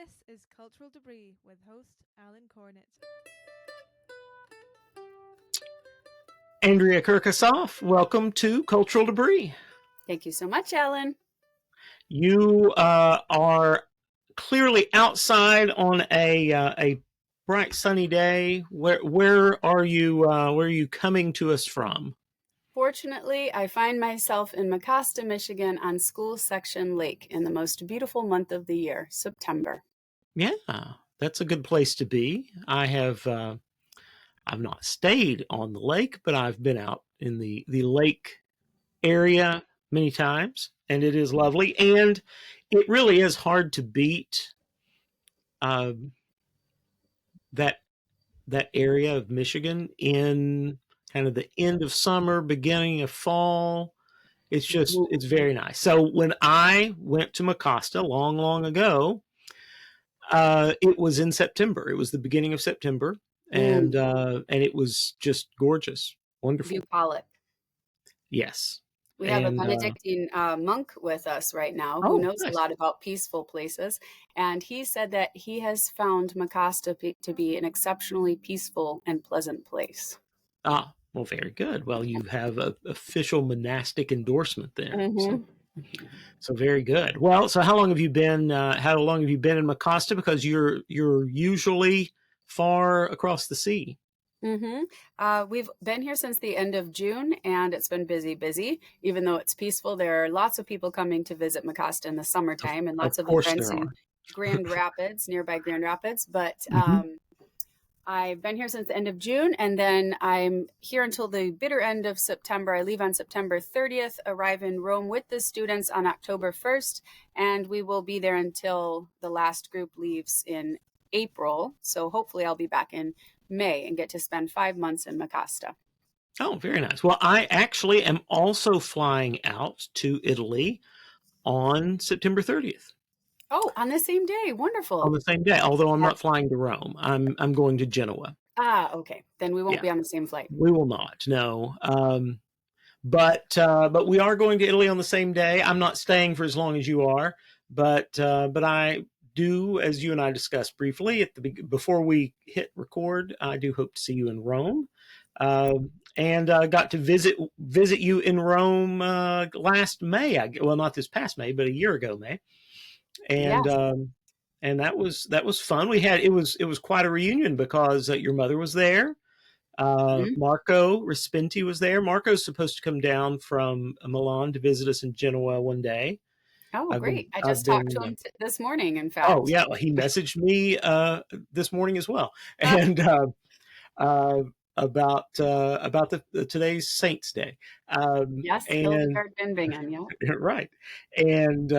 This is Cultural Debris with host Alan Cornett. Andrea Kirk Assaf, welcome to Cultural Debris. Thank you so much, Alan. You are clearly outside on a bright sunny day. Where are you? Where are you coming to us from? Fortunately, I find myself in Mecosta, Michigan on School Section Lake in the most beautiful month of the year, September. Yeah, that's a good place to be. I've not stayed on the lake, but I've been out in the lake area many times, and it is lovely. And it really is hard to beat that area of Michigan in kind of the end of summer, beginning of fall. It's very nice. So when I went to Mecosta long ago, it was in September. It was the beginning of September, and it was just gorgeous, wonderful. Bucolic. Yes. We have a Benedictine monk with us right now who knows a lot about peaceful places. And he said that he has found Mecosta to be an exceptionally peaceful and pleasant place. Ah, well, very good. Well, you have an official monastic endorsement there. Mm-hmm. So very good. Well, so how long have you been in Mecosta? Because you're usually far across the sea. Mm-hmm. We've been here since the end of June, and it's been busy. Even though it's peaceful, there are lots of people coming to visit Mecosta in the summertime, and lots of events in Grand Rapids, nearby Grand Rapids. But I've been here since the end of June, and then I'm here until the bitter end of September. I leave on September 30th, arrive in Rome with the students on October 1st, and we will be there until the last group leaves in April. So hopefully I'll be back in May and get to spend 5 months in Mecosta. Oh, very nice. Well, I actually am also flying out to Italy on September 30th. Oh, on the same day. Wonderful. On the same day, although I'm not flying to Rome. I'm going to Genoa. Ah, okay. Then we won't be on the same flight. We will not, no. But we are going to Italy on the same day. I'm not staying for as long as you are, but I do, as you and I discussed briefly before we hit record, I do hope to see you in Rome. And got to visit you in Rome last May. Well, not this past May, but a year ago May. And and that was fun. It was quite a reunion because your mother was there. Marco Respinti was there. Marco's supposed to come down from Milan to visit us in Genoa one day. Oh, great. I just talked to him this morning, in fact. Oh, yeah. He messaged me this morning as well. And about today's Saints Day. Yes, Hildegard Binbingen, yeah. Right. And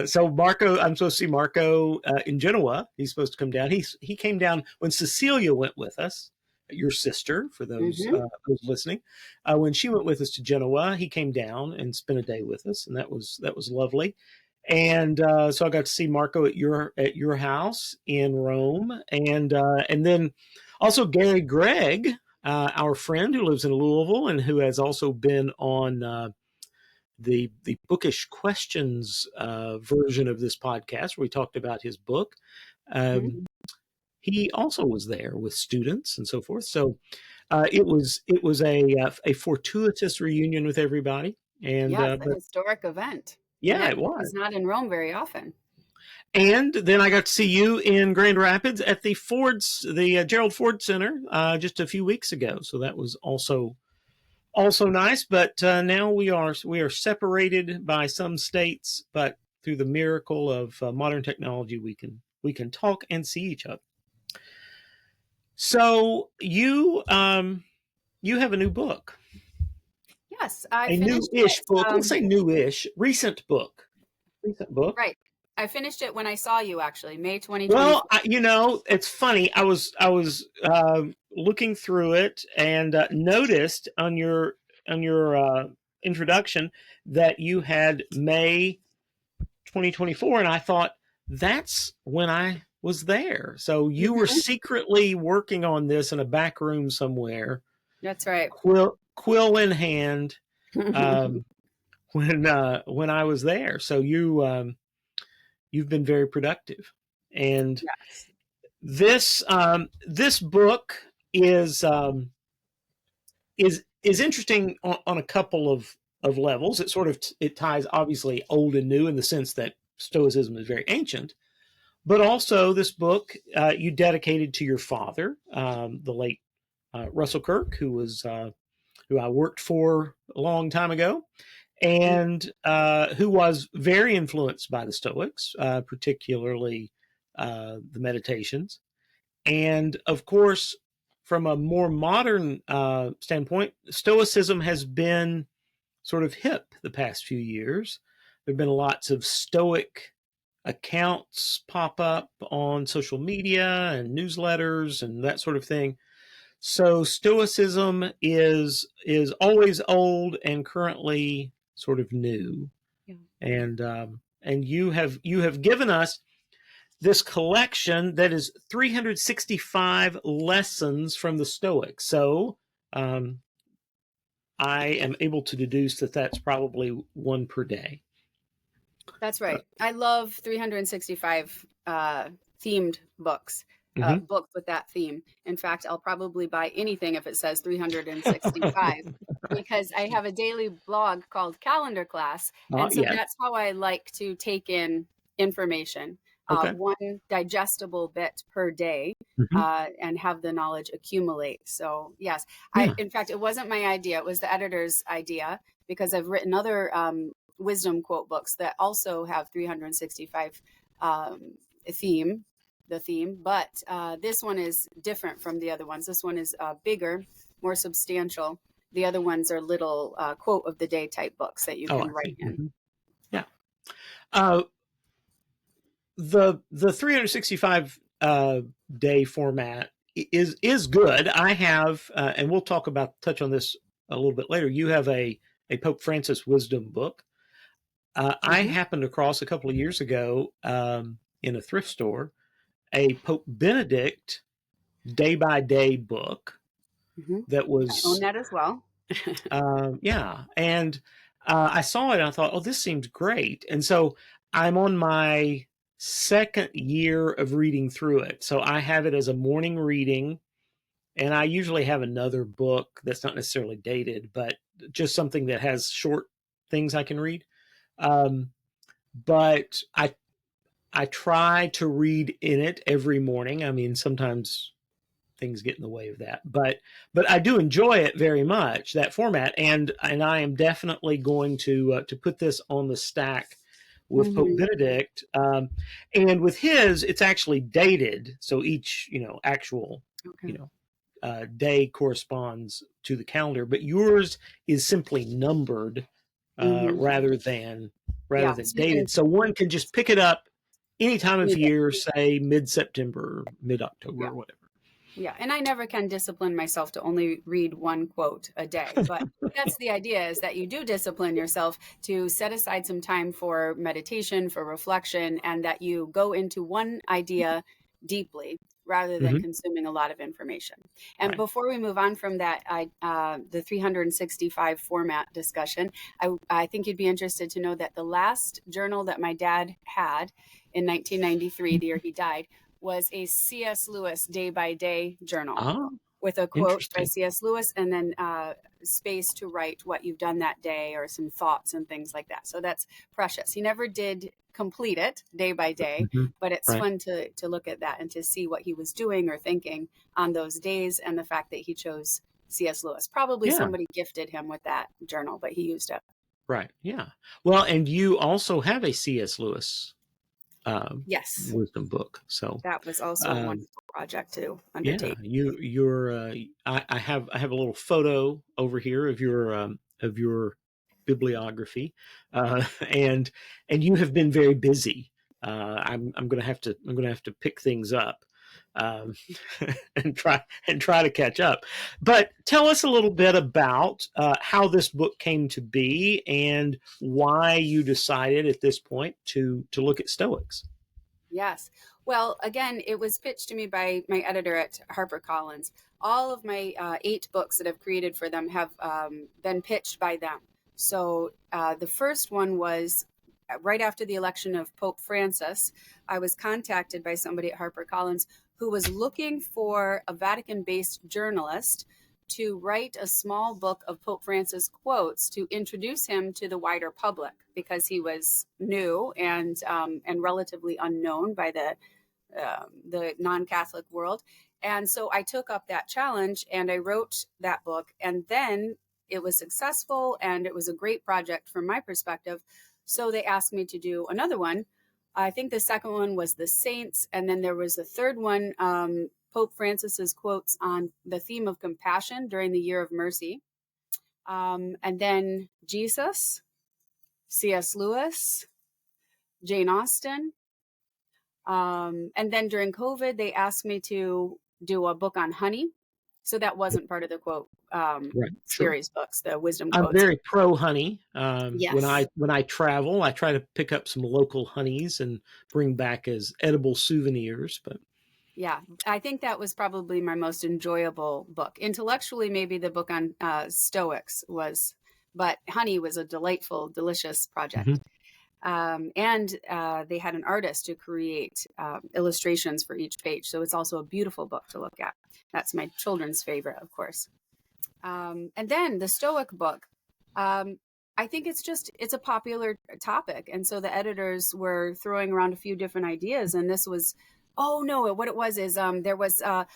so Marco, I'm supposed to see Marco in Genoa. He's supposed to come down. He came down when Cecilia went with us, your sister, for those listening. When she went with us to Genoa, he came down and spent a day with us, and that was lovely. And so I got to see Marco at your house in Rome, and then also Gary Gregg, our friend who lives in Louisville and who has also been on the Bookish Questions version of this podcast, where we talked about his book. He also was there with students and so forth. So it was a fortuitous reunion with everybody, and it's a historic event. Yeah, it was. It's not in Rome very often. And then I got to see you in Grand Rapids at the Gerald Ford Center just a few weeks ago. So that was also nice. But now we are separated by some states, but through the miracle of modern technology, we can talk and see each other. So you have a new book. Yes, a new-ish book. Let's say new-ish, recent book. Right. I finished it when I saw you, actually, May 2020. Well, it's funny. I was looking through it and noticed on your introduction that you had May 2024, and I thought that's when I was there. So you were secretly working on this in a back room somewhere. That's right. Quill in hand when I was there. So you've been very productive. And Yes. this book is interesting on a couple of levels. It sort of it ties obviously old and new in the sense that Stoicism is very ancient, but also this book you dedicated to your father, the late Russell Kirk, who I worked for a long time ago, and who was very influenced by the Stoics, particularly the meditations. And of course, from a more modern standpoint, Stoicism has been sort of hip the past few years. There have been lots of Stoic accounts pop up on social media and newsletters and that sort of thing. So Stoicism is always old and currently sort of new. Yeah. And you have given us this collection that is 365 lessons from the Stoics. So I am able to deduce that that's probably one per day. That's right. I love 365 themed books, books with that theme. In fact, I'll probably buy anything if it says 365 because I have a daily blog called Calendar Class. And so that's how I like to take in information. One digestible bit per day, and have the knowledge accumulate. So yes, in fact, it wasn't my idea. It was the editor's idea because I've written other wisdom quote books that also have 365 theme, but this one is different from the other ones. This one is bigger, more substantial. The other ones are little quote of the day type books that you can write in. Yeah. The 365 day format is good. I have, and we'll touch on this a little bit later. You have a Pope Francis wisdom book. I happened across a couple of years ago in a thrift store a Pope Benedict day by day book that was. I own that as well. And I saw it and I thought, oh, this seems great. And so I'm on my second year of reading through it. So I have it as a morning reading, and I usually have another book that's not necessarily dated, but just something that has short things I can read. But I try to read in it every morning. I mean, sometimes things get in the way of that, but I do enjoy it very much, that format, and I am definitely going to put this on the stack with Pope Benedict, and with his, it's actually dated, so each actual day corresponds to the calendar, but yours is simply numbered rather than dated, so one can just pick it up any time of year, say mid-September, mid-October, or whatever. Yeah, and I never can discipline myself to only read one quote a day, but that's the idea, is that you do discipline yourself to set aside some time for meditation, for reflection, and that you go into one idea deeply rather than consuming a lot of information. And before we move on from that, the 365 format discussion, I think you'd be interested to know that the last journal that my dad had in 1993, the year he died, was a C.S. Lewis day-by-day journal with a quote by C.S. Lewis and then space to write what you've done that day or some thoughts and things like that. So that's precious. He never did complete it day by day, but it's fun to look at that and to see what he was doing or thinking on those days, and the fact that he chose C.S. Lewis. Probably somebody gifted him with that journal, but he used it. Right. Yeah. Well, and you also have a C.S. Lewis wisdom book, so that was also a wonderful project to undertake. I have a little photo over here of your bibliography, and you have been very busy. I'm going to have to pick things up and try to catch up. But tell us a little bit about how this book came to be and why you decided at this point to look at Stoics. Yes. Well, again, it was pitched to me by my editor at HarperCollins. All of my 8 books that I've created for them have been pitched by them. So the first one was right after the election of Pope Francis, I was contacted by somebody at HarperCollins who was looking for a Vatican-based journalist to write a small book of Pope Francis quotes to introduce him to the wider public, because he was new and relatively unknown by the non-Catholic world. And so I took up that challenge and I wrote that book, and then it was successful and it was a great project from my perspective. So they asked me to do another one. I think the second one was the saints, and then there was a third one, Pope Francis's quotes on the theme of compassion during the Year of Mercy. And then Jesus, C.S. Lewis, Jane Austen. And then during COVID, they asked me to do a book on honey. So that wasn't part of the quote series books, the wisdom quotes. I'm very pro honey. Yes. When I travel, I try to pick up some local honeys and bring back as edible souvenirs. But yeah, I think that was probably my most enjoyable book. Intellectually, maybe the book on Stoics was, but honey was a delightful, delicious project. And they had an artist to create illustrations for each page. So it's also a beautiful book to look at. That's my children's favorite, of course. And then the Stoic book, I think it's a popular topic. And so the editors were throwing around a few different ideas. And this was, what it was is there was a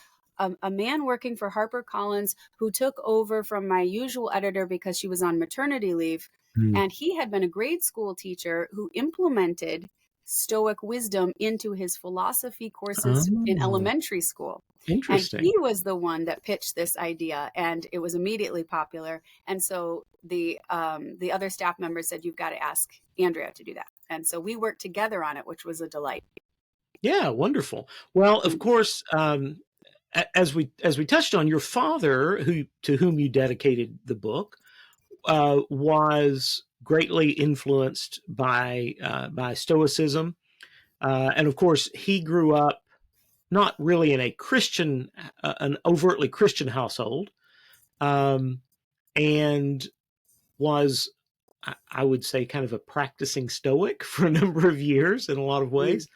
man working for HarperCollins who took over from my usual editor because she was on maternity leave. And he had been a grade school teacher who implemented Stoic wisdom into his philosophy courses in elementary school. Interesting. And he was the one that pitched this idea, and it was immediately popular. And so the other staff members said, "You've got to ask Andrea to do that." And so we worked together on it, which was a delight. Yeah, wonderful. Well, of course, as we touched on, your father, to whom you dedicated the book, was greatly influenced by Stoicism, and of course, he grew up not really in an overtly Christian household, and was, I would say, kind of a practicing Stoic for a number of years in a lot of ways.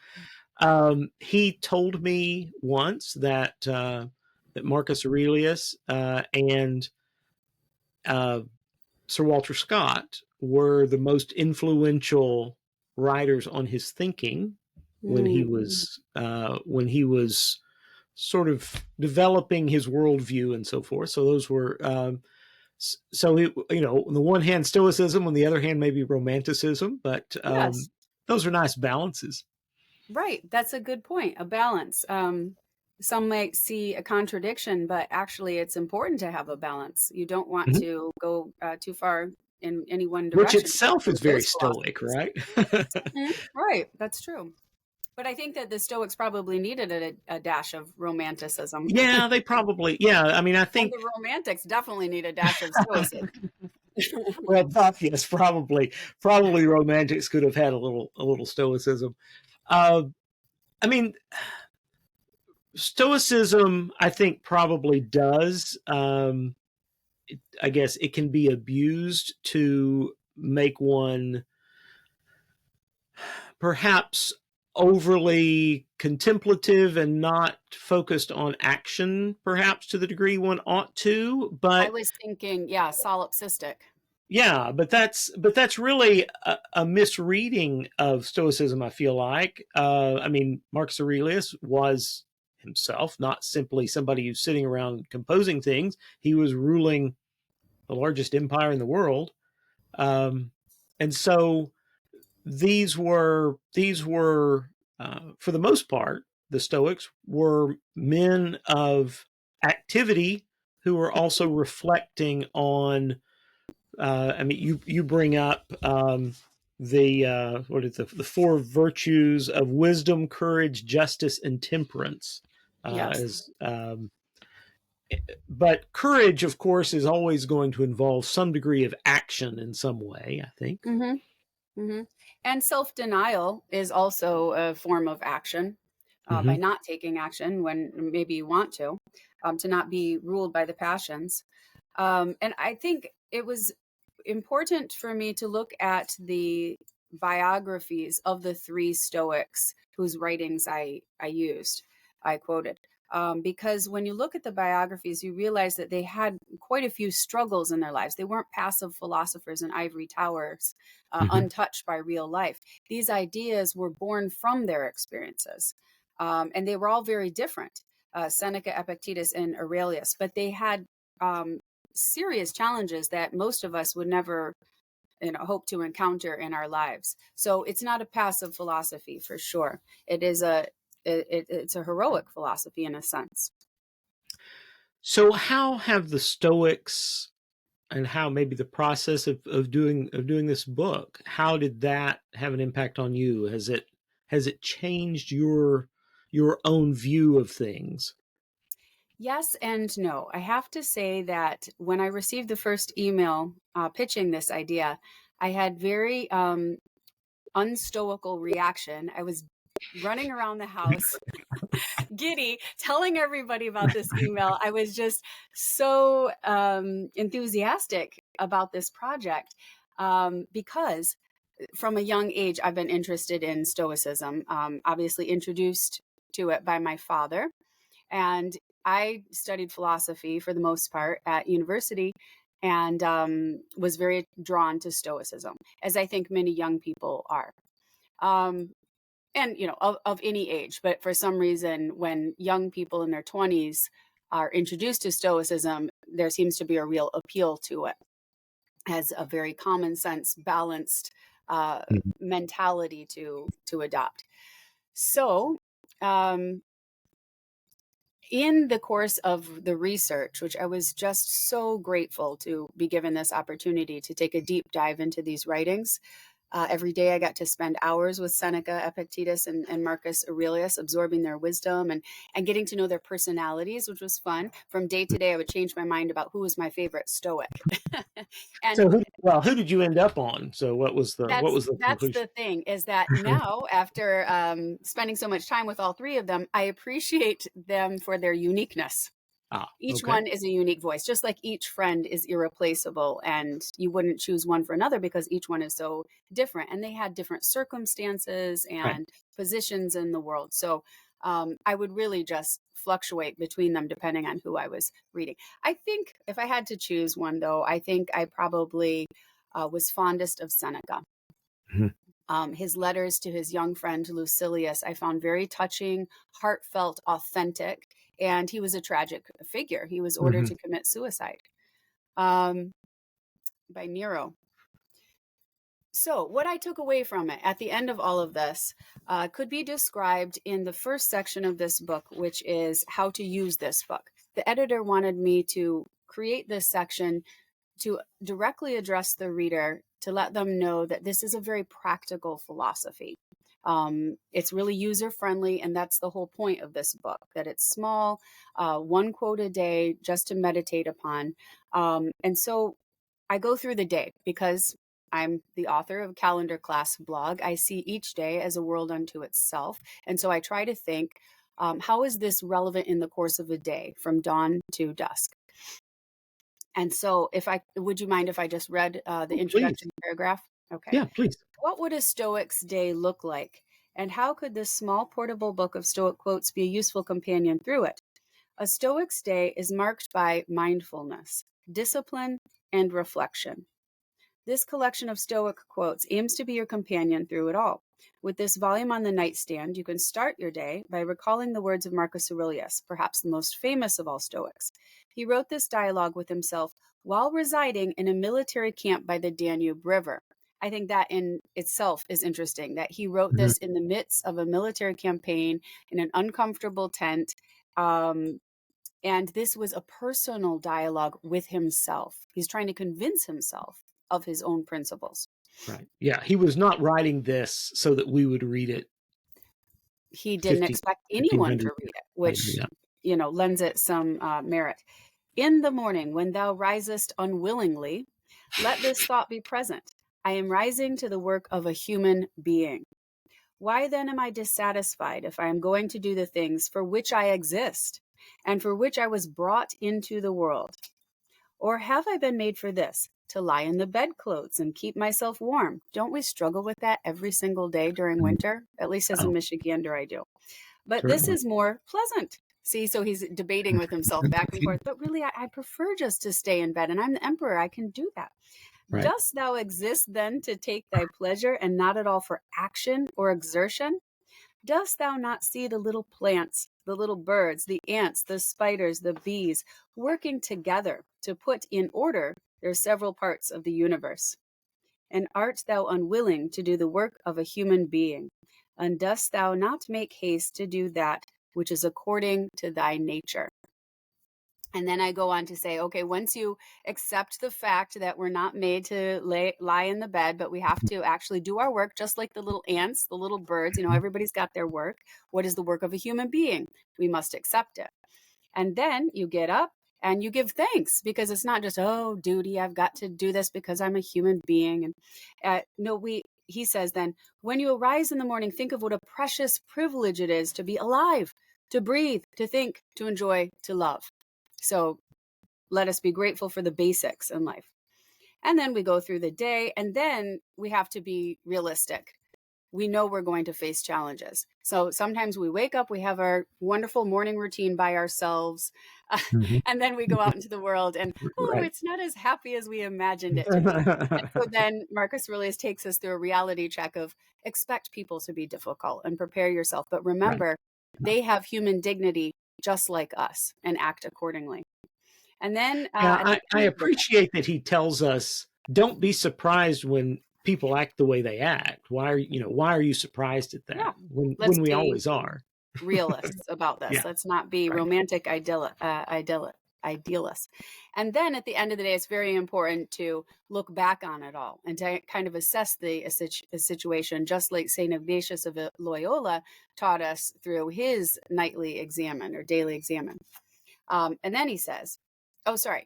He told me once that Marcus Aurelius and Sir Walter Scott were the most influential writers on his thinking when he was sort of developing his worldview and so forth. So those were on the one hand Stoicism, on the other hand maybe Romanticism, but Yes. Those are nice balances. Right. That's a good point. A balance. Some might see a contradiction, but actually it's important to have a balance. You don't want to go too far in any one direction. Which itself is very Stoic, right? Right. That's true. But I think that the Stoics probably needed a dash of Romanticism. Yeah, they probably. Yeah, I mean, I think the Romantics definitely need a dash of Stoicism. Well, yes, probably Romantics could have had a little Stoicism. I mean, Stoicism, I think, probably does. I guess it can be abused to make one perhaps overly contemplative and not focused on action, perhaps to the degree one ought to. But I was thinking, solipsistic. Yeah, but that's really a misreading of Stoicism, I feel like. I mean, Marcus Aurelius was himself not simply somebody who's sitting around composing things. He was ruling the largest empire in the world. And so these were for the most part, the Stoics were men of activity who were also reflecting on I mean, you bring up the four virtues of wisdom, courage, justice, and temperance. Yes. But courage, of course, is always going to involve some degree of action in some way, I think. And self-denial is also a form of action by not taking action when maybe you want to not be ruled by the passions. And I think it was important for me to look at the biographies of the three Stoics whose writings I quoted. Because when you look at the biographies, you realize that they had quite a few struggles in their lives. They weren't passive philosophers in ivory towers, untouched by real life. These ideas were born from their experiences, and they were all very different. Seneca, Epictetus, and Aurelius, but they had serious challenges that most of us would never hope to encounter in our lives. So it's not a passive philosophy for sure. It is it's a heroic philosophy in a sense. So how have the Stoics, and how maybe the process of doing this book, how did that have an impact on you? Has it changed your own view of things? Yes and no. I have to say that when I received the first email pitching this idea, I had very unstoical reaction. I was running around the house giddy, telling everybody about this email. I was just so enthusiastic about this project because from a young age, I've been interested in Stoicism, obviously introduced to it by my father. And I studied philosophy for the most part at university, and was very drawn to Stoicism, as I think many young people are. And of any age, but for some reason when young people in their 20s are introduced to Stoicism, there seems to be a real appeal to it as a very common sense, balanced mentality to adopt. So in the course of the research, which I was just so grateful to be given this opportunity to take a deep dive into these writings, every day I got to spend hours with Seneca, Epictetus, and Marcus Aurelius, absorbing their wisdom and getting to know their personalities, which was fun. From day to day, I would change my mind about who was my favorite Stoic. And so who did you end up on? So what was the conclusion? That's the thing, is that now, after spending so much time with all three of them, I appreciate them for their uniqueness. Each one is a unique voice, just like each friend is irreplaceable, and you wouldn't choose one for another because each one is so different, and they had different circumstances and positions in the world. So I would really just fluctuate between them depending on who I was reading. I think if I had to choose one, though, I think I probably was fondest of Seneca. His letters to his young friend Lucilius I found very touching, heartfelt, authentic, and he was a tragic figure. He was ordered to commit suicide by Nero. So what I took away from it at the end of all of this could be described in the first section of this book, which is how to use this book. The editor wanted me to create this section to directly address the reader, to let them know that this is a very practical philosophy. It's really user-friendly, and that's the whole point of this book, that it's small, one quote a day just to meditate upon. And so I go through the day because I'm the author of Calendar Class blog. I see each day as a world unto itself. And so I try to think, how is this relevant in the course of a day from dawn to dusk? And so would you mind if I just read the introduction paragraph? Okay. Yeah, please. What would a Stoic's day look like? And how could this small portable book of Stoic quotes be a useful companion through it? A Stoic's day is marked by mindfulness, discipline, and reflection. This collection of Stoic quotes aims to be your companion through it all. With this volume on the nightstand, you can start your day by recalling the words of Marcus Aurelius, perhaps the most famous of all Stoics. He wrote this dialogue with himself while residing in a military camp by the Danube River. I think that in itself is interesting, that he wrote this in the midst of a military campaign in an uncomfortable tent. And this was a personal dialogue with himself. He's trying to convince himself of his own principles. Right. Yeah. He was not writing this so that we would read it. He didn't expect anyone to read it, which, lends it some merit. In the morning, when thou risest unwillingly, let this thought be present. I am rising to the work of a human being. Why then am I dissatisfied if I am going to do the things for which I exist and for which I was brought into the world? Or have I been made for this, to lie in the bedclothes and keep myself warm. Don't we struggle with that every single day during winter? At least as a Michigander, I do. But certainly. this is more pleasant. See, so he's debating with himself back and forth. But really, I prefer just to stay in bed, and I'm the emperor. I can do that. Right. Dost thou exist then to take thy pleasure, and not at all for action or exertion? Dost thou not see the little plants, the little birds, the ants, the spiders, the bees, working together to put in order their several parts of the universe? And art thou unwilling to do the work of a human being? And dost thou not make haste to do that which is according to thy nature? And then I go on to say, okay, once you accept the fact that we're not made to lie in the bed, but we have to actually do our work, just like the little ants, the little birds, everybody's got their work. What is the work of a human being? We must accept it. And then you get up and you give thanks, because it's not just, oh, duty, I've got to do this because I'm a human being. And he says then, when you arise in the morning, think of what a precious privilege it is to be alive, to breathe, to think, to enjoy, to love. So let us be grateful for the basics in life. And then we go through the day, and then we have to be realistic. We know we're going to face challenges. So sometimes we wake up, we have our wonderful morning routine by ourselves, and then we go out into the world and, it's not as happy as we imagined it to be. And so then Marcus Aurelius takes us through a reality check of expect people to be difficult and prepare yourself. But remember, they have human dignity just like us, and act accordingly. And then I appreciate that he tells us, don't be surprised when people act the way they act. Why are you surprised at that? When we always are realists about this. Let's not be romantic idealists. And then at the end of the day, it's very important to look back on it all and to kind of assess the situation, just like St. Ignatius of Loyola taught us through his nightly examen or daily examen. And then he says,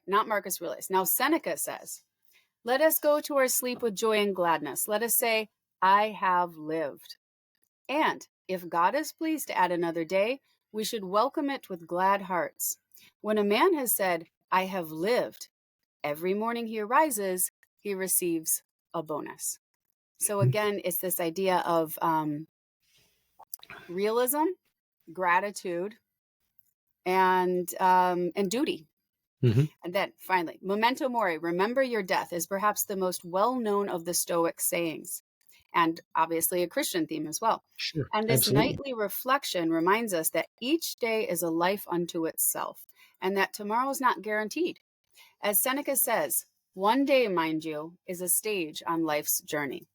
not Marcus Aurelius. Now Seneca says, let us go to our sleep with joy and gladness. Let us say, I have lived. And if God is pleased to add another day, we should welcome it with glad hearts. When a man has said, I have lived, every morning he arises, he receives a bonus. So again, it's this idea of realism, gratitude, and duty. And then finally, memento mori, remember your death, is perhaps the most well-known of the Stoic sayings, and obviously a Christian theme as well. Sure, and this nightly reflection reminds us that each day is a life unto itself, and that tomorrow is not guaranteed. As Seneca says, one day, mind you, is a stage on life's journey.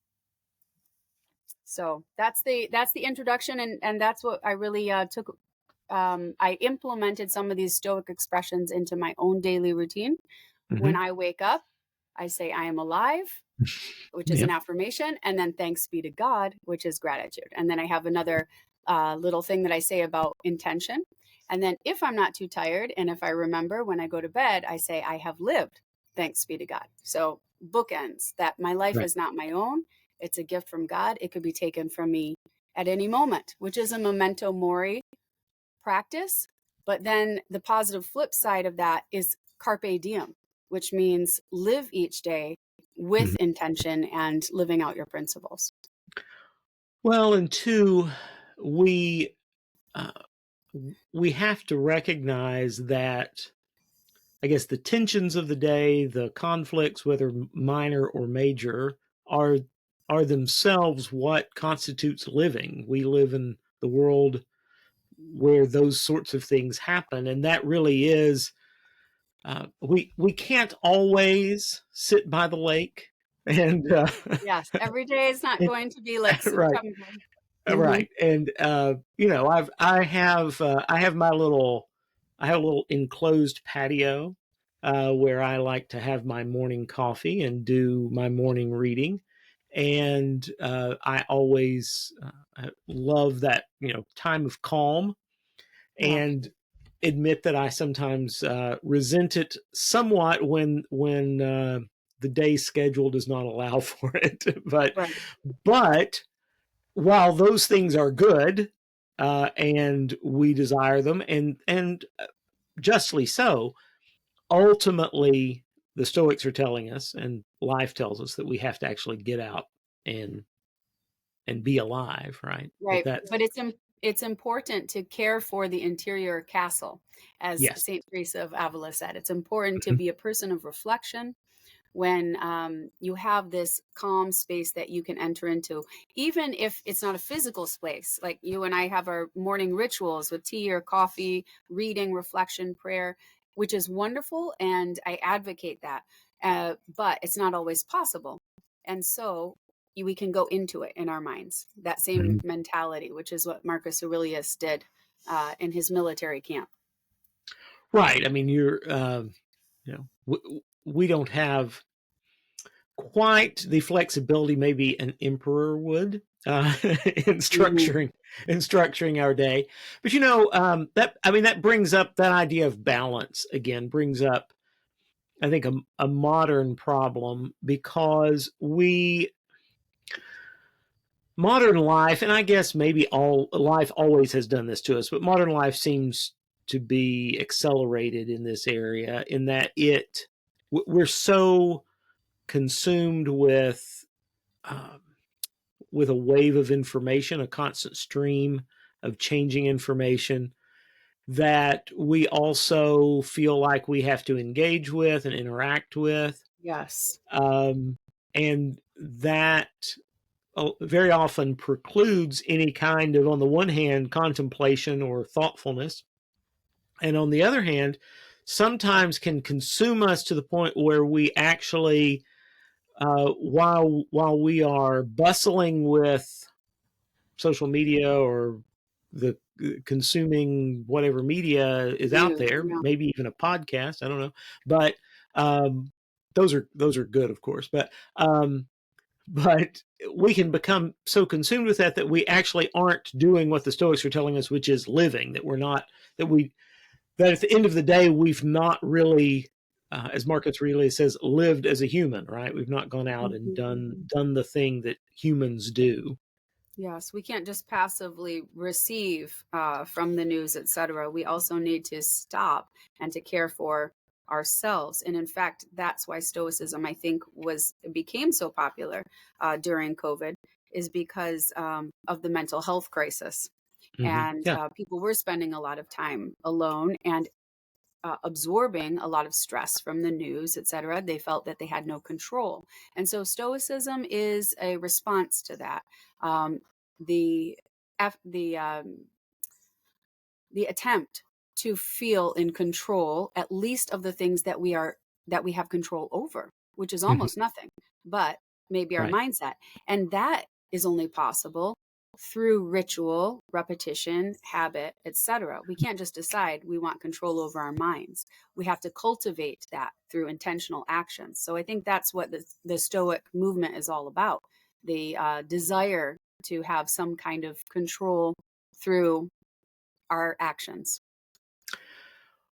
So that's the introduction, and that's what I really took. I implemented some of these Stoic expressions into my own daily routine. When I wake up, I say, I am alive, which is an affirmation, and then thanks be to God, which is gratitude. And then I have another little thing that I say about intention. And then if I'm not too tired, and if I remember when I go to bed, I say, I have lived, thanks be to God. So bookends that my life is not my own. It's a gift from God. It could be taken from me at any moment, which is a memento mori practice. But then the positive flip side of that is carpe diem, which means live each day with intention and living out your principles. Well, and two, we have to recognize that, I guess, the tensions of the day, the conflicts, whether minor or major, are themselves what constitutes living. We live in the world where those sorts of things happen, and that really is, we can't always sit by the lake, and yes, every day is not going to be like super comfortable. Right. And I have a little enclosed patio where I like to have my morning coffee and do my morning reading. And I always love that, time of calm, and admit that I sometimes resent it somewhat when the day schedule does not allow for it. But while those things are good, and we desire them, and justly so, ultimately the Stoics are telling us, and life tells us, that we have to actually get out and be alive, right? Right. But it's important to care for the interior castle, as yes. Saint Teresa of Avila said. It's important to Mhm. be a person of reflection when you have this calm space that you can enter into, even if it's not a physical space. Like you and I have our morning rituals with tea or coffee, reading, reflection, prayer, which is wonderful, and I advocate that. But it's not always possible. And so we can go into it in our minds, that same mentality, which is what Marcus Aurelius did in his military camp. Right. I mean, we don't have quite the flexibility maybe an emperor would in structuring our day. But that brings up that idea of balance again, brings up, I think, a modern problem, because modern life, and I guess maybe all life always has done this to us, but modern life seems to be accelerated in this area, in that we're so consumed with a wave of information, a constant stream of changing information, that we also feel like we have to engage with and interact with. Yes. And that very often precludes any kind of, on the one hand, contemplation or thoughtfulness, and on the other hand, sometimes can consume us to the point where we actually, while we are bustling with social media or the consuming whatever media is out there, maybe even a podcast, I don't know, but those are good, of course, but we can become so consumed with that we actually aren't doing what the Stoics are telling us, which is living. That at the end of the day, we've not really, as Marcus Aurelius says, lived as a human, right? We've not gone out and done the thing that humans do. Yes, we can't just passively receive from the news, etc. We also need to stop and to care for ourselves. And in fact, that's why Stoicism, I think, became so popular during COVID, is because of the mental health crisis. And people were spending a lot of time alone and absorbing a lot of stress from the news, etc. They felt that they had no control. And so Stoicism is a response to that. The attempt to feel in control, at least of the things that we have control over, which is almost nothing, but maybe our mindset. And that is only possible through ritual, repetition, habit, etc. We can't just decide we want control over our minds. We have to cultivate that through intentional actions. So I think that's what the Stoic movement is all about. The desire to have some kind of control through our actions.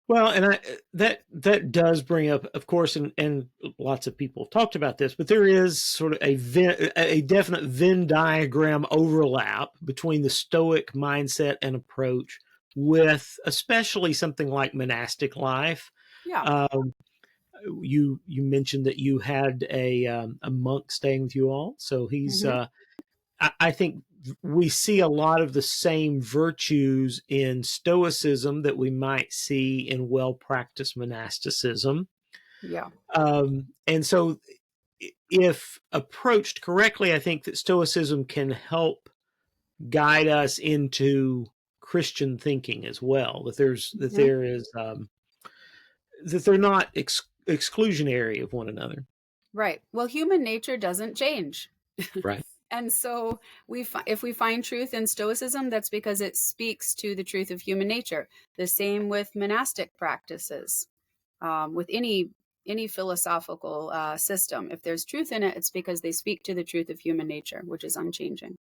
Well, and that does bring up, of course, and lots of people have talked about this, but there is sort of a definite Venn diagram overlap between the Stoic mindset and approach with especially something like monastic life. Yeah. You mentioned that you had a monk staying with you all, so he's. I think we see a lot of the same virtues in Stoicism that we might see in well-practiced monasticism. Yeah. And so if approached correctly, I think that Stoicism can help guide us into Christian thinking as well, that they're not exclusionary of one another. Right. Well, human nature doesn't change. Right. And so if we find truth in Stoicism, that's because it speaks to the truth of human nature. The same with monastic practices, with any philosophical system. If there's truth in it, it's because they speak to the truth of human nature, which is unchanging.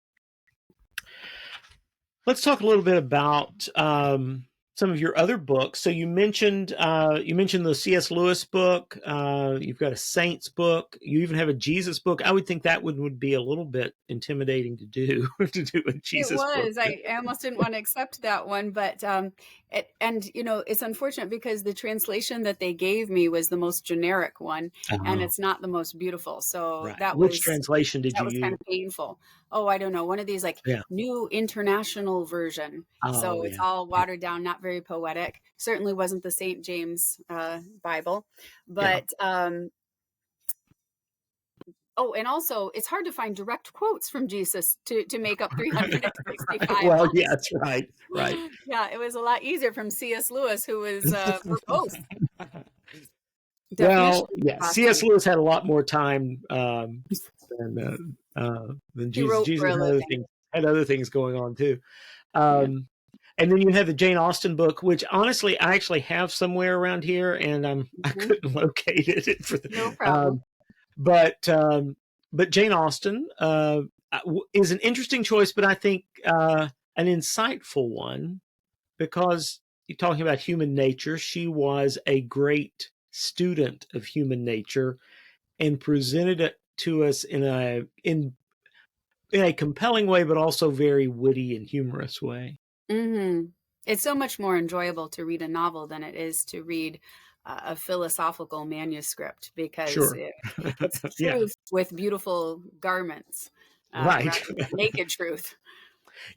Let's talk a little bit about some of your other books. So you mentioned the C.S. Lewis book. You've got a Saints book. You even have a Jesus book. I would think that would be a little bit intimidating to do to do a Jesus book. It was. I almost didn't want to accept that one, but it's unfortunate because the translation that they gave me was the most generic one, and it's not the most beautiful. So right. Which translation did you use? That was kind of painful. Oh, I don't know. One of these new international version. So it's all watered down, not very poetic. Certainly wasn't the St. James Bible, but. Oh, and also it's hard to find direct quotes from Jesus to make up 365. Well, yeah, that's right. Right. Yeah, it was a lot easier from C.S. Lewis, who was verbose. Well, yeah, C.S. Lewis had a lot more time than Jesus. Jesus had other things going on too. And then you have the Jane Austen book, which honestly I actually have somewhere around here, and I couldn't locate it. No problem. But Jane Austen is an interesting choice, but I think an insightful one, because you're talking about human nature. She was a great student of human nature and presented it to us in a compelling way, but also very witty and humorous way. Mm-hmm. It's so much more enjoyable to read a novel than it is to read a philosophical manuscript, because it's truth with beautiful garments, right? Naked truth.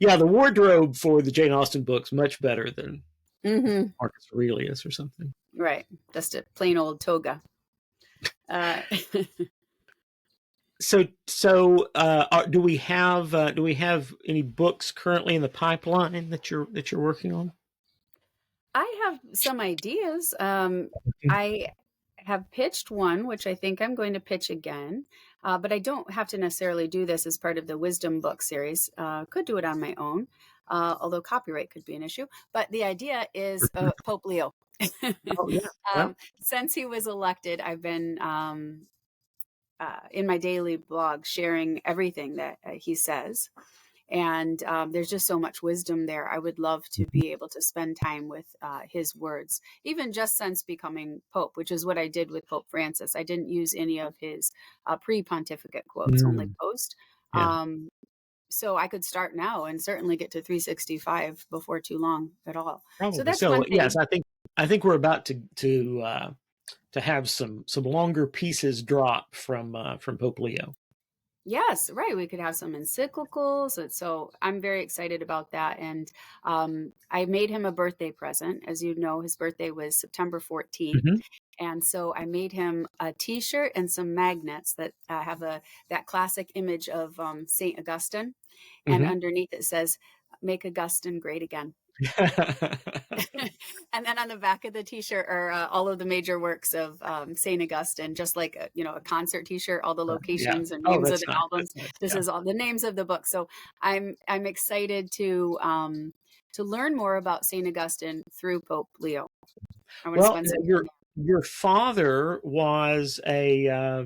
Yeah, the wardrobe for the Jane Austen books much better than Marcus Aurelius or something. Right, just a plain old toga. So do we have any books currently in the pipeline that you're working on? I have some ideas. I have pitched one, which I think I'm going to pitch again, but I don't have to necessarily do this as part of the Wisdom book series. Could do it on my own, although copyright could be an issue. But the idea is Pope Leo. Oh, yeah. Since he was elected, I've been in my daily blog sharing everything that he says. And there's just so much wisdom there. I would love to be able to spend time with his words, even just since becoming Pope, which is what I did with Pope Francis. I didn't use any of his pre-pontificate quotes, only post. Yeah. So I could start now and certainly get to 365 before too long at all. Probably. So that's one thing. Yes, I think we're about to have some longer pieces drop from Pope Leo. Yes, right. We could have some encyclicals. So I'm very excited about that. And I made him a birthday present. As you know, his birthday was September 14th. And so I made him a T-shirt and some magnets that have that classic image of St. Augustine. And underneath it says, "Make Augustine great again." And then on the back of the T-shirt are all of the major works of St. Augustine, just like a concert T-shirt, all the locations and names of the albums. This is all the names of the books. So I'm excited to learn more about St. Augustine through Pope Leo. I want to spend some time. Your father was a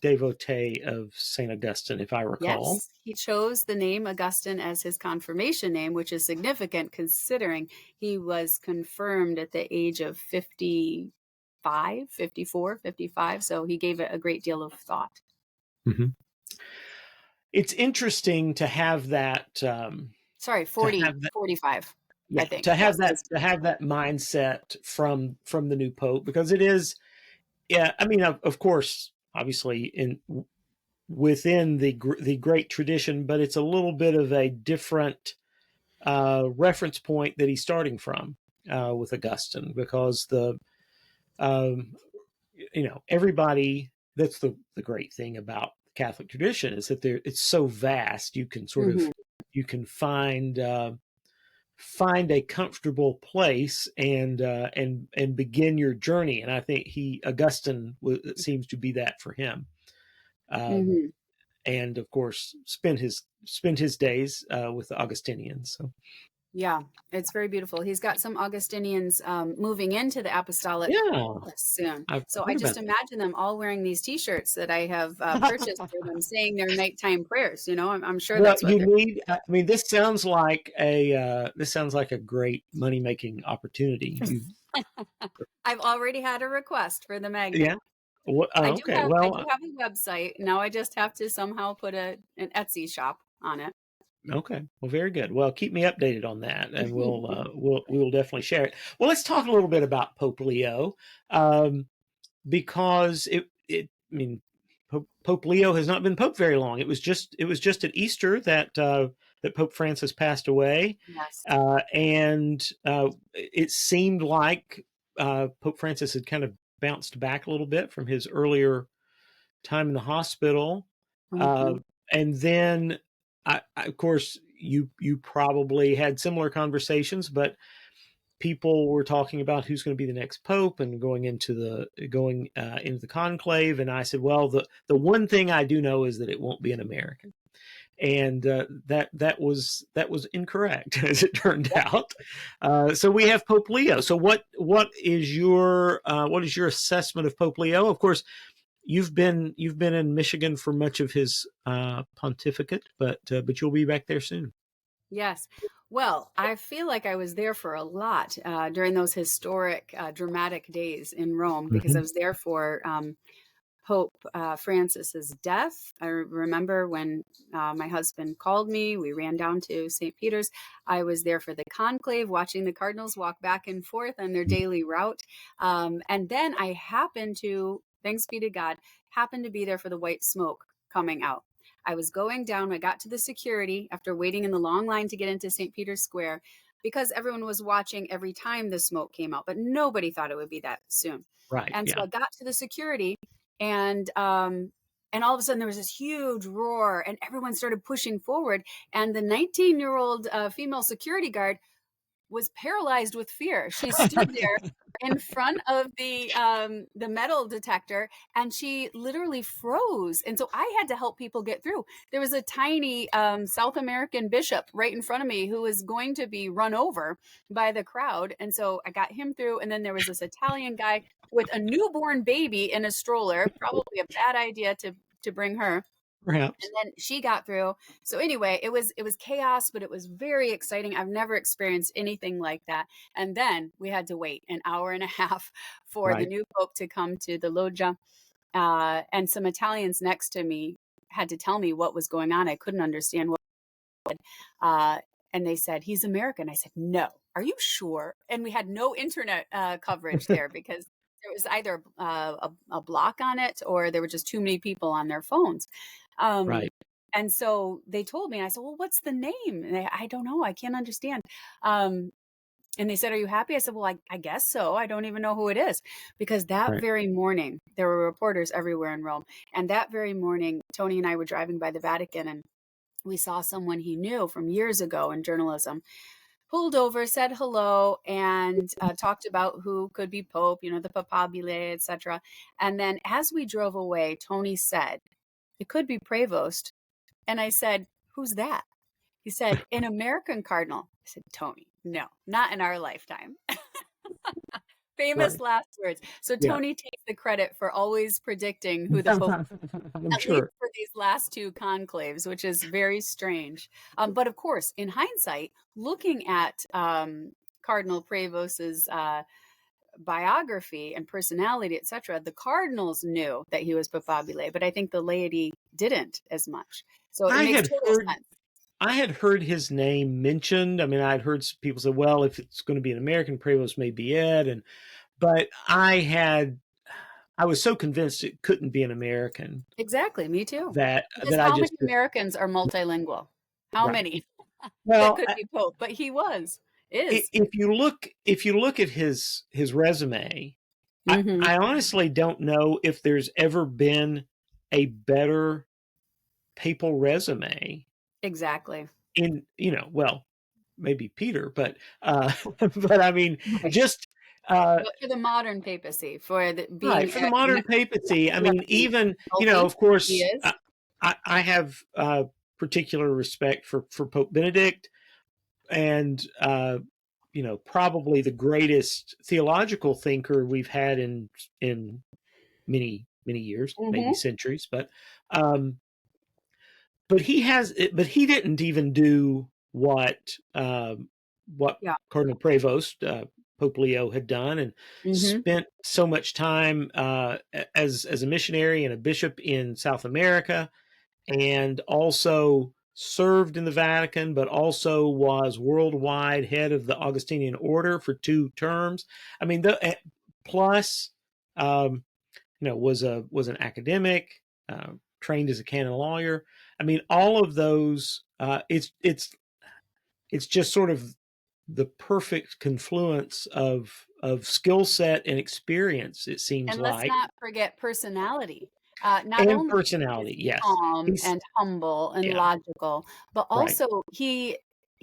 devotee of St. Augustine, if I recall. Yes, he chose the name Augustine as his confirmation name, which is significant considering he was confirmed at the age of 55, 54, 55. So he gave it a great deal of thought. It's interesting to have that. 45. Yeah, I think to have that mindset from the new pope, because it is, I mean, of course, obviously within the great tradition, but it's a little bit of a different reference point that he's starting from with Augustine, because everybody. That's the great thing about the Catholic tradition, is that it's so vast. You can sort of find a comfortable place and begin your journey. And I think Augustine seems to be that for him. And of course, spend his days with the Augustinians. So Yeah, it's very beautiful. He's got some Augustinians moving into the apostolic soon. I've So I heard just about imagine them all wearing these T-shirts that I have purchased for them, saying their nighttime prayers. I'm sure Well, that's what you they're. need. I mean, this sounds like a great money making opportunity. I've already had a request for the magnet. Yeah. What, I oh, do okay. have I Well, do have a website. Now I just have to somehow put an Etsy shop on it. okay. Well, very good. Well, keep me updated on that, and we'll definitely share it. Well, let's talk a little bit about Pope Leo, because I mean, Pope Leo has not been Pope very long. It was just at Easter that that Pope Francis passed away, Yes. and it seemed like Pope Francis had kind of bounced back a little bit from his earlier time in the hospital, Mm-hmm. and then, of course, you probably had similar conversations, but people were talking about who's going to be the next pope and going into the conclave, and I said, well, the one thing I do know is that it won't be an American, and that was incorrect as it turned out. So we have Pope Leo. So what is your assessment of Pope Leo? Of course, you've been in Michigan for much of his pontificate, but you'll be back there soon. Yes. Well, I feel like I was there for a lot during those historic, dramatic days in Rome, because I was there for Pope Francis's death. I remember when my husband called me, we ran down to St. Peter's. I was there for the conclave, watching the cardinals walk back and forth on their daily route. And then I happened to, thanks be to God, happened to be there for the white smoke coming out. I was going down. I got to the security after waiting in the long line to get into St. Peter's Square, because everyone was watching every time the smoke came out, but nobody thought it would be that soon. Right. And so I got to the security, and all of a sudden there was this huge roar, and everyone started pushing forward. And the 19-year-old female security guard was paralyzed with fear. She stood there in front of the metal detector, and she literally froze. And so I had to help people get through. There was a tiny South American bishop right in front of me who was going to be run over by the crowd. And so I got him through. And then there was this Italian guy with a newborn baby in a stroller. Probably a bad idea to bring her. Perhaps. And then she got through. So anyway, it was chaos, but it was very exciting. I've never experienced anything like that. And then we had to wait an hour and a half for the new pope to come to the loggia. And some Italians next to me had to tell me what was going on. I couldn't understand what. And they said, he's American. I said, no. Are you sure? And we had no internet coverage there, because there was either a block on it, or there were just too many people on their phones. And so they told me, and I said, well, what's the name? And I don't know. I can't understand. And they said, are you happy? I said, well, I guess so. I don't even know who it is. Because that very morning, there were reporters everywhere in Rome. And that very morning, Tony and I were driving by the Vatican, and we saw someone he knew from years ago in journalism, pulled over, said hello, and talked about who could be Pope, the papabile, etc. And then as we drove away, Tony said, it could be Prevost. And I said, who's that? He said, an American cardinal. I said, Tony, no, not in our lifetime. Famous last words. So Tony takes the credit for always predicting who the Pope least for these last two conclaves, which is very strange. But of course, in hindsight, looking at Cardinal Prevost's biography and personality, etc., the cardinals knew that he was papabile, but I think the laity didn't as much. So it makes total sense. I had heard his name mentioned. I mean, I'd heard people say, well, if it's going to be an American, Prevost may be it. But I was so convinced it couldn't be an American. Exactly. Me too. That how many Americans are multilingual? How many? Well, that could be Pope, but he was. If you look at his resume, I honestly don't know if there's ever been a better papal resume. Exactly. Well, maybe Peter, but I mean, just for the modern papacy, for the modern papacy. I mean, even of course, I have particular respect for Pope Benedict. and probably the greatest theological thinker we've had in many years, maybe centuries. But he didn't even do what Cardinal Prevost, Pope Leo, had done, and spent so much time as a missionary and a bishop in South America, and also served in the Vatican, but also was worldwide head of the Augustinian order for 2 terms. I mean, plus, was an academic, trained as a canon lawyer. I mean, all of those. It's just sort of the perfect confluence of skill set and experience. It seems and like, let's not forget personality. Not and only personality, is yes, calm and humble and logical, but also he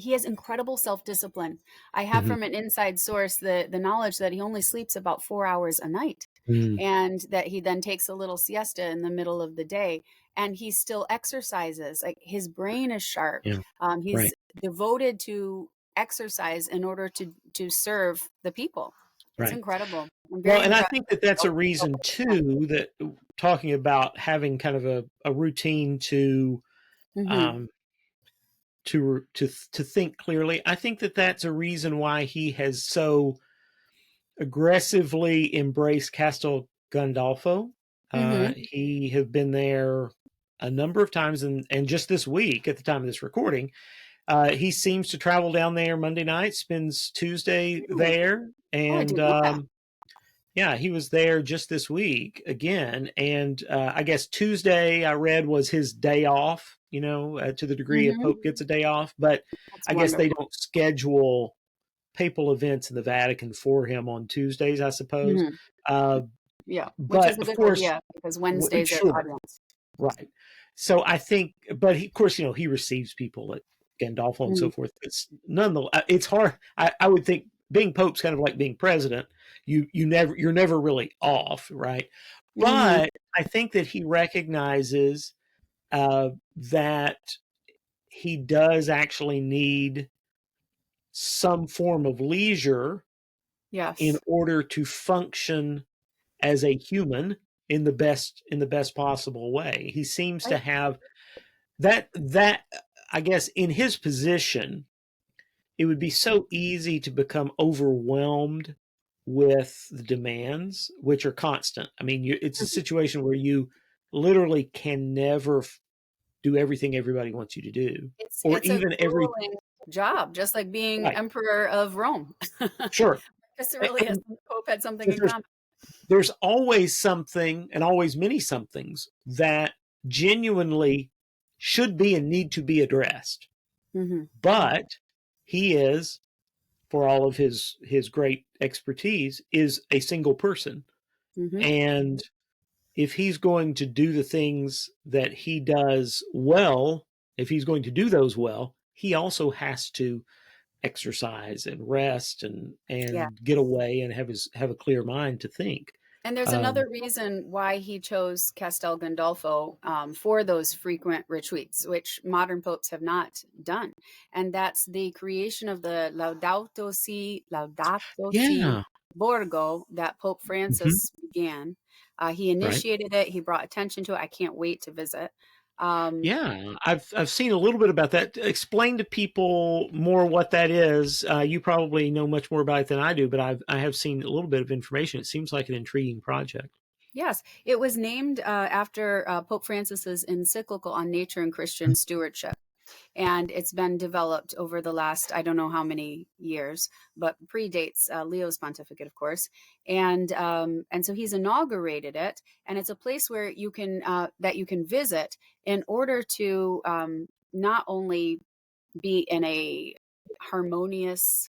has incredible self-discipline. I have from an inside source the knowledge that he only sleeps about 4 hours a night, and that he then takes a little siesta in the middle of the day, and he still exercises. Like, his brain is sharp. He's devoted to exercise in order to serve the people. It's incredible. Well, and I think that's a reason too, that talking about having kind of a routine to think clearly. I think that's a reason why he has so aggressively embraced Castel Gandolfo. He has been there a number of times, and just this week, at the time of this recording, he seems to travel down there Monday night, spends Tuesday there, and he was there just this week again. And I guess Tuesday, I read, was his day off, to the degree a Pope gets a day off. But I guess they don't schedule papal events in the Vatican for him on Tuesdays, I suppose. Which is a good idea, because Wednesdays are audience. Right. So I think, but of course, he receives people at Gandolfo and so forth. It's nonetheless, it's hard. I would think being Pope's kind of like being president. You're never really off, right? But I think that he recognizes that he does actually need some form of leisure, in order to function as a human in the best possible way. He seems to have that I guess in his position, it would be so easy to become overwhelmed with the demands, which are constant. I mean, it's a situation where you literally can never do everything everybody wants you to do, it's even every job, just like being Emperor of Rome. Sure. Aurelius and the Pope had something in common. There's always something, and always many somethings, that genuinely should be and need to be addressed. But he is, for all of his great expertise, is a single person. And if he's going to do the things that he does well, if he's going to do those well, he also has to exercise and rest and get away and have a clear mind to think. And there's another reason why he chose Castel Gandolfo for those frequent retreats, which modern popes have not done. And that's the creation of the Laudato Si Borgo that Pope Francis began. He initiated it. He brought attention to it. I can't wait to visit. I've seen a little bit about that. Explain to people more what that is. You probably know much more about it than I do, but I have seen a little bit of information. It seems like an intriguing project. Yes, it was named after Pope Francis's encyclical on nature and Christian stewardship. And it's been developed over the last, I don't know how many years, but predates Leo's pontificate, of course. And so he's inaugurated it, and it's a place where you can visit in order to not only be in a harmonious,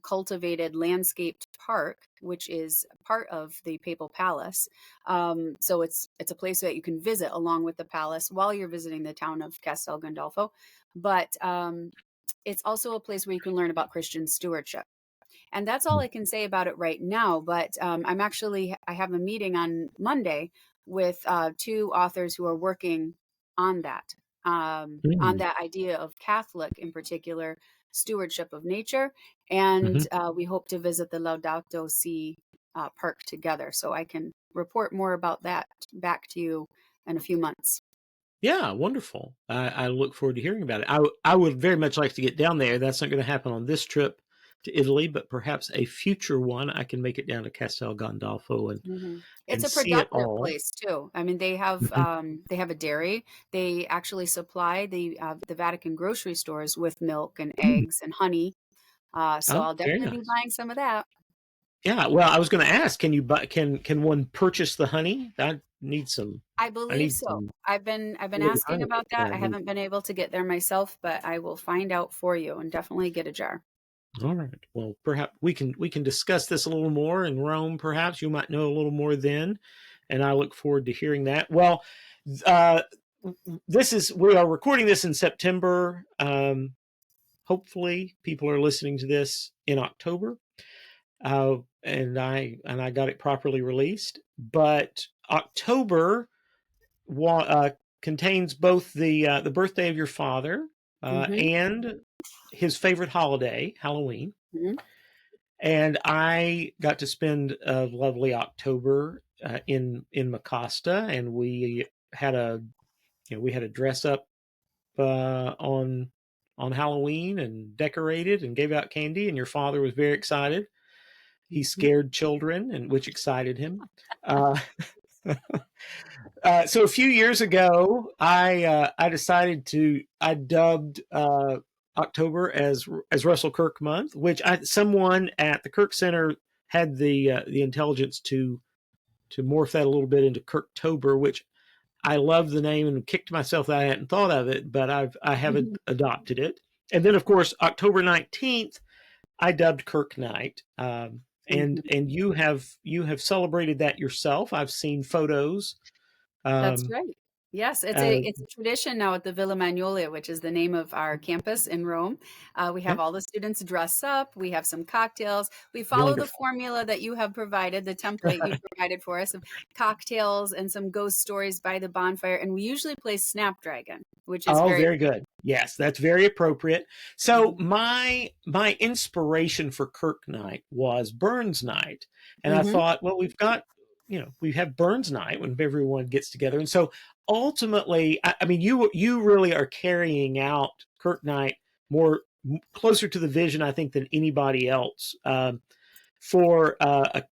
cultivated, landscaped park, which is part of the papal palace. So it's a place that you can visit along with the palace while you're visiting the town of Castel Gandolfo. But it's also a place where you can learn about Christian stewardship. And that's all I can say about it right now. But I have a meeting on Monday with 2 authors who are working on that idea of Catholic in particular stewardship of nature. And we hope to visit the Laudato Si park together. So I can report more about that back to you in a few months. Yeah, wonderful. I look forward to hearing about it. I would very much like to get down there. That's not going to happen on this trip to Italy, but perhaps a future one. I can make it down to Castel Gandolfo It's and a see it productive all. place too. I mean, they have a dairy. They actually supply the Vatican grocery stores with milk and eggs and honey. So Oh, I'll very definitely be nice. buying some of that. Yeah, well, I was going to ask, can you buy? Can one purchase the honey? I need some. I I believe need so. some I've been good asking honey about that. before I I move. haven't been able to get there myself, but I will find out for you and definitely get a jar. All right. Well, perhaps we can discuss this a little more in Rome. Perhaps you might know a little more then, and I look forward to hearing that. Well, uh, we are recording this in September. Hopefully, people are listening to this in October, and I got it properly released. But October contains both the birthday of your father and his favorite holiday, Halloween. And I got to spend a lovely October in Mecosta, and we had a dress up on Halloween and decorated and gave out candy. And your father was very excited. He scared children, and which excited him. So a few years ago, I decided I dubbed October as Russell Kirk month, which someone at the Kirk Center had the intelligence to morph that a little bit into Kirktober, which I love the name and kicked myself that I hadn't thought of it, but I have adopted it. And then of course October 19th, I dubbed Kirk Night. And you have celebrated that yourself. I've seen photos. That's right. Yes, it's a tradition now at the Villa Magnolia, which is the name of our campus in Rome. We have all the students dress up. We have some cocktails. We follow the formula that you have provided, the template you provided for us of cocktails and some ghost stories by the bonfire. And we usually play Snapdragon, which is very good. Yes, that's very appropriate. So my inspiration for Kirk Night was Burns Night, and I thought, well, we have Burns Night when everyone gets together, and so ultimately, I mean, you really are carrying out Kirk Night closer to the vision, I think, than anybody else. For a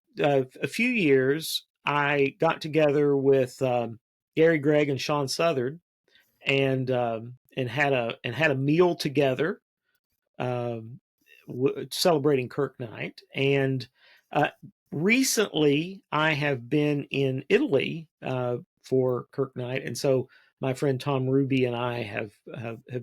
few years, I got together with Gary Gregg and Sean Southard, and had a meal together, celebrating Kirk Night. And recently, I have been in Italy for Kirk Night, and so my friend Tom Ruby and I have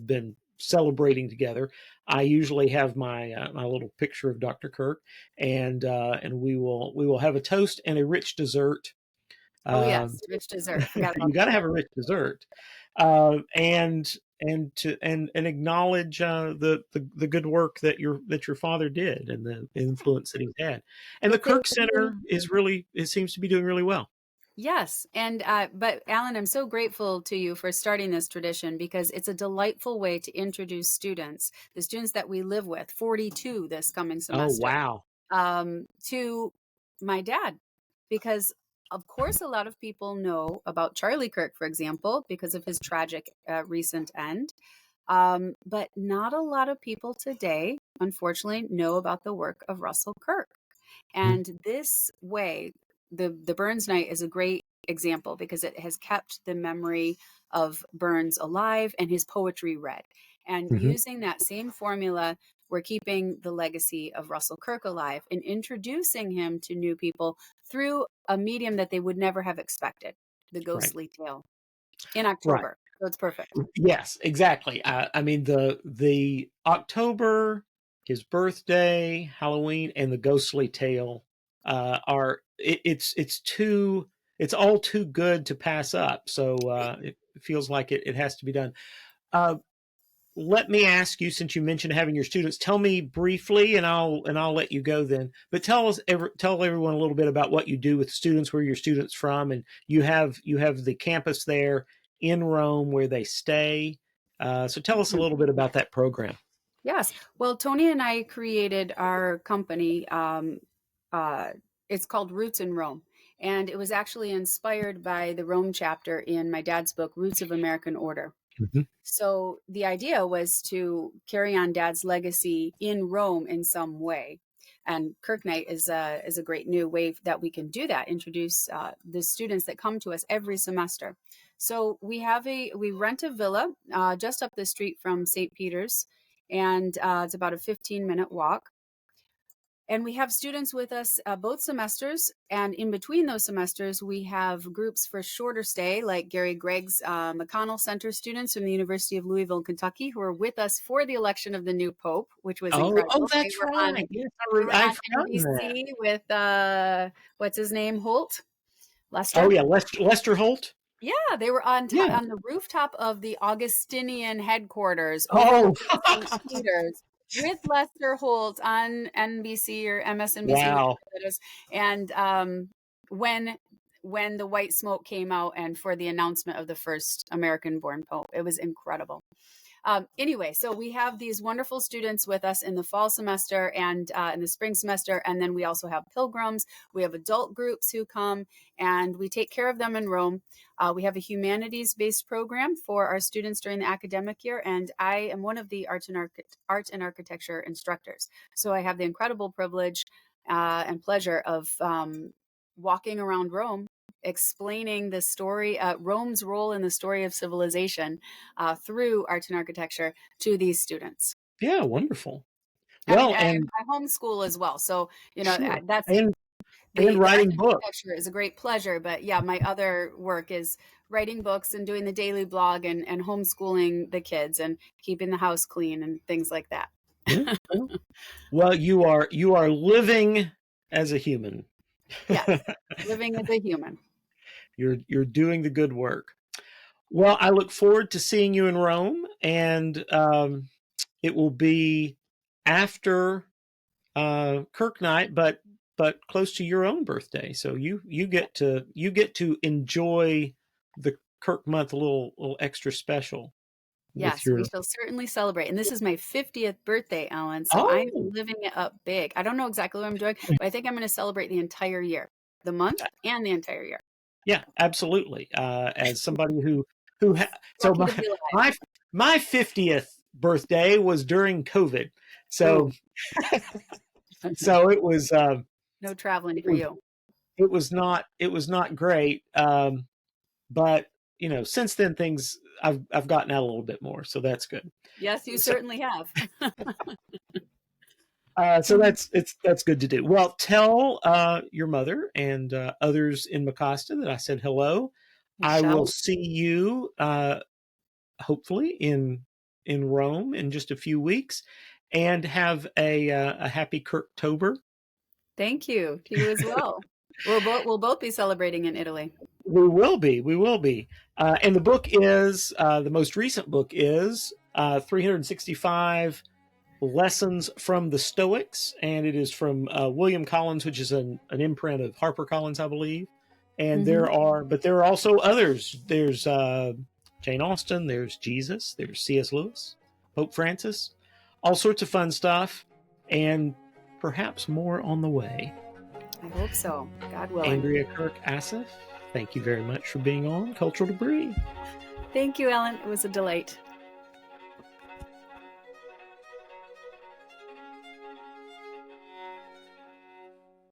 been celebrating together. I usually have my my little picture of Dr. Kirk, and we will have a toast and a rich dessert. Oh yes, rich dessert. You got to have a rich dessert, and acknowledge the good work that your father did and the influence that he's had. And the Kirk Center it seems to be doing really well. Yes. And, but Alan, I'm so grateful to you for starting this tradition because it's a delightful way to introduce students, the students that we live with, 42 this coming semester. Oh, wow. To my dad, because of course, a lot of people know about Charlie Kirk, for example, because of his tragic recent end. But not a lot of people today, unfortunately, know about the work of Russell Kirk. And this way, the Burns Night is a great example because it has kept the memory of Burns alive and his poetry read. And using that same formula, we're keeping the legacy of Russell Kirk alive and introducing him to new people through a medium that they would never have expected, the ghostly tale in October. Right. So it's perfect. Yes, exactly. I mean, the October, his birthday, Halloween, and the ghostly tale it's all too good to pass up. So it feels like it has to be done. Let me ask you, since you mentioned having your students, tell me briefly, and I'll let you go then. But tell everyone a little bit about what you do with students, where your students from, and you have the campus there in Rome where they stay. So tell us a little bit about that program. Yes. Well, Tony and I created our company. It's called Roots in Rome. And it was actually inspired by the Rome chapter in my dad's book, Roots of American Order. Mm-hmm. So the idea was to carry on Dad's legacy in Rome in some way. And Kirk Night is a great new way that we can do that, introduce the students that come to us every semester. So we rent a villa just up the street from St. Peter's, and it's about a 15-minute walk. And we have students with us both semesters. And in between those semesters, we have groups for shorter stay, like Gary Gregg's McConnell Center students from the University of Louisville, Kentucky, who are with us for the election of the new Pope, which was incredible. Oh, that's right. Yes, I've forgotten NBC that. With, what's his name, Holt? Lester? Oh, yeah, Lester Holt? Yeah, they were on the rooftop of the Augustinian headquarters. Oh, St. Peter's. With Lester Holt on NBC or MSNBC. Wow. And when the white smoke came out and for the announcement of the first American-born Pope, it was incredible. Anyway, so we have these wonderful students with us in the fall semester and in the spring semester. And then we also have pilgrims. We have adult groups who come and we take care of them in Rome. We have a humanities-based program for our students during the academic year. And I am one of the art and architecture instructors. So I have the incredible privilege and pleasure of walking around Rome, explaining the story, Rome's role in the story of civilization through art and architecture to these students. Yeah, wonderful. Well, and I homeschool as well. So, sure. That's and writing books is a great pleasure. But yeah, my other work is writing books and doing the daily blog and homeschooling the kids and keeping the house clean and things like that. Yeah. Well, you are living as a human. Yes, living as a human. You're doing the good work. Well, I look forward to seeing you in Rome, and it will be after Kirk Night, but close to your own birthday. So you get to enjoy the Kirk month a little extra special. Yes, we shall certainly celebrate. And this is my 50th birthday, Alan. So I'm living it up big. I don't know exactly what I'm doing, but I think I'm going to celebrate the entire year, the month and the entire year. Yeah, absolutely. As somebody so my 50th birthday was during COVID. So so it was no traveling for you. It was not great. But since then I've gotten out a little bit more, so that's good. Yes, you certainly have. So that's good to do. Well, tell your mother and others in Mecosta that I said hello. I will see you hopefully in Rome in just a few weeks, and have a happy Kirktober. Thank you. To you as well. We'll both be celebrating in Italy. We will be. And the book is the most recent book is 365 Lessons from the Stoics, and it is from William Collins, which is an imprint of HarperCollins, I believe. And there are also others. There's Jane Austen, there's Jesus, there's C.S. Lewis, Pope Francis, all sorts of fun stuff, and perhaps more on the way. I hope so. God willing. Andrea Kirk Assaf, thank you very much for being on Cultural Debris. Thank you, Alan. It was a delight.